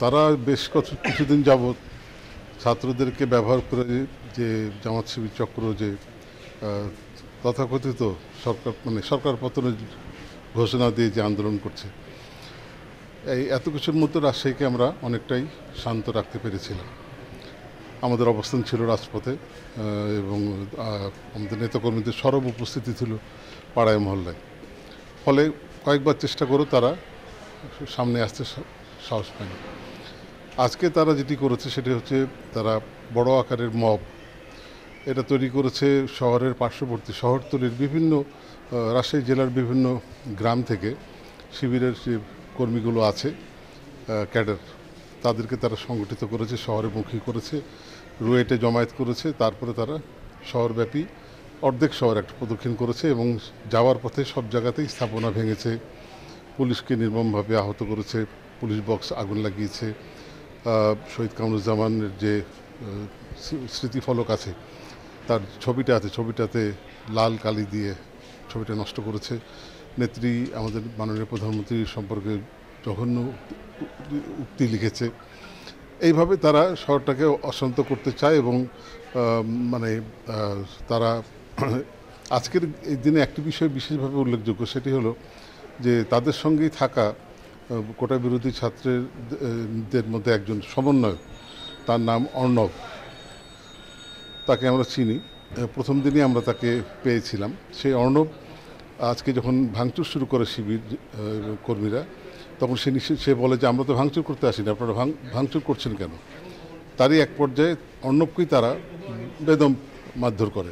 তারা বেশ কিছুদিন যাবৎ ছাত্রদেরকে ব্যবহার করে যে জামাত শিবির চক্র যে তথাকথিত সরকার পতনের ঘোষণা দিয়ে যে আন্দোলন করছে, এই এত কিছুর মধ্যে রাজশাহীকে আমরা অনেকটাই শান্ত রাখতে পেরেছিলাম। আমাদের অবস্থান ছিল রাজপথে এবং আমাদের নেতাকর্মীদের সরব উপস্থিতি ছিল পাড়ায় মহল্লায়। ফলে কয়েকবার চেষ্টা করেও তারা সামনে আসতে সাহস পায়নি। আজকে তারা যেটি করেছে সেটি হচ্ছে তারা বড় আকারের মব এটা তৈরি করেছে শহরের পার্শ্ববর্তী শহরতলির বিভিন্ন রাজশাহী জেলার বিভিন্ন গ্রাম থেকে শিবিরের যে কর্মীগুলো আছে ক্যাডার, তাদেরকে তারা সংগঠিত করেছে, শহরে মুখী করেছে, রুয়েটে জমায়েত করেছে। তারপরে তারা শহরব্যাপী অর্ধেক শহর একটা প্রদক্ষিণ করেছে এবং যাওয়ার পথে সব জায়গাতেই স্থাপনা ভেঙেছে, পুলিশকে নির্মমভাবে আহত করেছে, পুলিশ বক্স আগুন লাগিয়েছে। শহীদ কামরুজ্জামানের যে স্মৃতিফলক আছে তার ছবিটা আছে, ছবিটাতে লাল কালি দিয়ে ছবিটা নষ্ট করেছে। নেত্রী আমাদের মাননীয় প্রধানমন্ত্রী সম্পর্কে জঘন্য উক্তি লিখেছে। এইভাবে তারা শহরটাকে অশান্ত করতে চায় এবং তারা আজকের এই দিনে একটি বিষয় বিশেষভাবে উল্লেখযোগ্য, সেটি হলো যে তাদের সঙ্গেই থাকা কোটা বিরোধী ছাত্রদের মধ্যে একজন সমন্বয়ক, তার নাম অর্ণব। তাকে আমরা চিনি, প্রথম দিনই আমরা তাকে পেয়েছিলাম। সেই অর্ণব আজকে যখন ভাঙচুর শুরু করে শিবির কর্মীরা, তখন সে বলে যে আমরা তো ভাঙচুর করতে আসিনি, আপনারা ভাঙচুর করছেন কেন? তারই এক পর্যায়ে অর্ণবকেই তারা বেদম মারধর করে।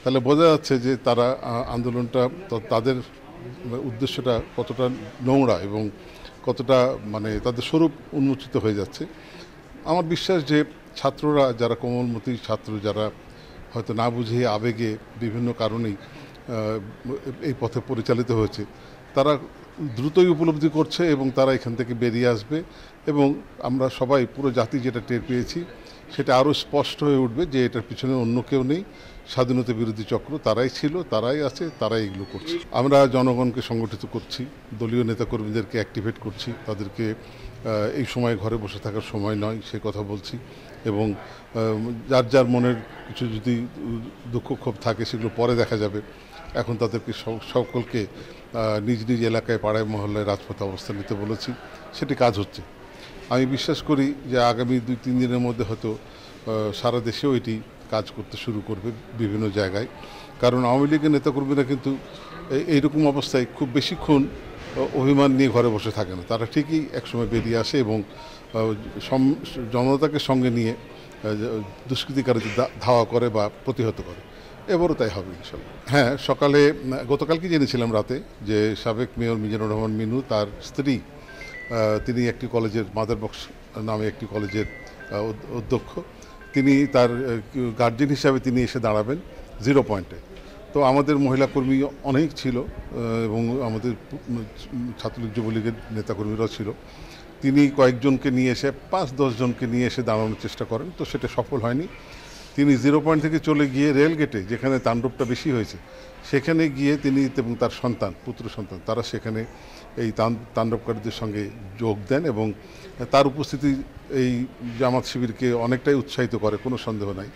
তাহলে বোঝা যাচ্ছে যে তারা আন্দোলনটা, তাদের উদ্দেশ্যটা কতটা নোংরা এবং কতটা তাদের স্বরূপ উন্মোচিত হয়ে যাচ্ছে। আমার বিশ্বাস যে ছাত্ররা, যারা কোমলমতি ছাত্র, যারা হয়তো না বুঝিয়ে আবেগে বিভিন্ন কারণেই এই পথে পরিচালিত হয়েছে, তারা দ্রুতই উপলব্ধি করছে এবং তারা এখান থেকে বেরিয়ে আসবে। এবং আমরা সবাই, পুরো জাতি যেটা টের পেয়েছি, সেটা আরও স্পষ্ট হয়ে উঠবে যে এটার পিছনে অন্য কেউ নেই, স্বাধীনতা বিরোধী চক্র তারাই ছিল, তারাই আছে, তারাই এগুলো করছে। আমরা জনগণকে সংগঠিত করছি, দলীয় নেতাকর্মীদেরকে অ্যাক্টিভেট করছি, তাদেরকে এই সময় ঘরে বসে থাকার সময় নয় সে কথা বলছি। এবং যার যার মনের কিছু যদি দুঃখ ক্ষোভ থাকে সেগুলো পরে দেখা যাবে। এখন তাদেরকে সকলকে নিজ নিজ এলাকায়, পাড়ায় মহল্লায়, রাজপথে অবস্থান নিতে বলেছি, সেটি কাজ হচ্ছে। আমি বিশ্বাস করি যে আগামী 2-3 দিনের মধ্যে হয়তো সারা দেশেও এটি কাজ করতে শুরু করবে বিভিন্ন জায়গায়। কারণ আওয়ামী লীগের নেতাকর্মীরা কিন্তু এইরকম অবস্থায় খুব বেশিক্ষণ অভিমান নিয়ে ঘরে বসে থাকে না, তারা ঠিকই একসময় বেরিয়ে আসে এবং জনতাকে সঙ্গে নিয়ে দুষ্কৃতিকারীদের ধাওয়া করে বা প্রতিহত করে। এবারও তাই হবে ইনশাল্লাহ। হ্যাঁ, সকালে গতকালকে জেনেছিলাম রাতে যে সাবেক মেয়র মিজানুর রহমান মিনু, তার স্ত্রী, তিনি একটি কলেজের, মাদার বক্স নামে একটি কলেজের অধ্যক্ষ, তিনি তার গার্জেন হিসাবে তিনি এসে দাঁড়াবেন 0 পয়েন্টে। তো আমাদের মহিলা কর্মী অনেক ছিল এবং আমাদের ছাত্রলীগ যুবলীগের নেতাকর্মীরাও ছিল। তিনি কয়েকজনকে নিয়ে এসে, 5-10 জনকে নিয়ে এসে দাঁড়ানোর চেষ্টা করেন, তো সেটা সফল হয়নি। তিনি 0 পয়েন্ট থেকে চলে গিয়ে রেলগেটে, যেখানে তাণ্ডবটা বেশি হয়েছে, সেখানে গিয়ে তিনি এবং তার সন্তান, পুত্র সন্তান, তারা সেখানে এই তাণ্ডবকারীদের সঙ্গে যোগ দেন এবং তার উপস্থিতি এই জামাত শিবিরকে অনেকটাই উৎসাহিত করে, কোনো সন্দেহ নাই।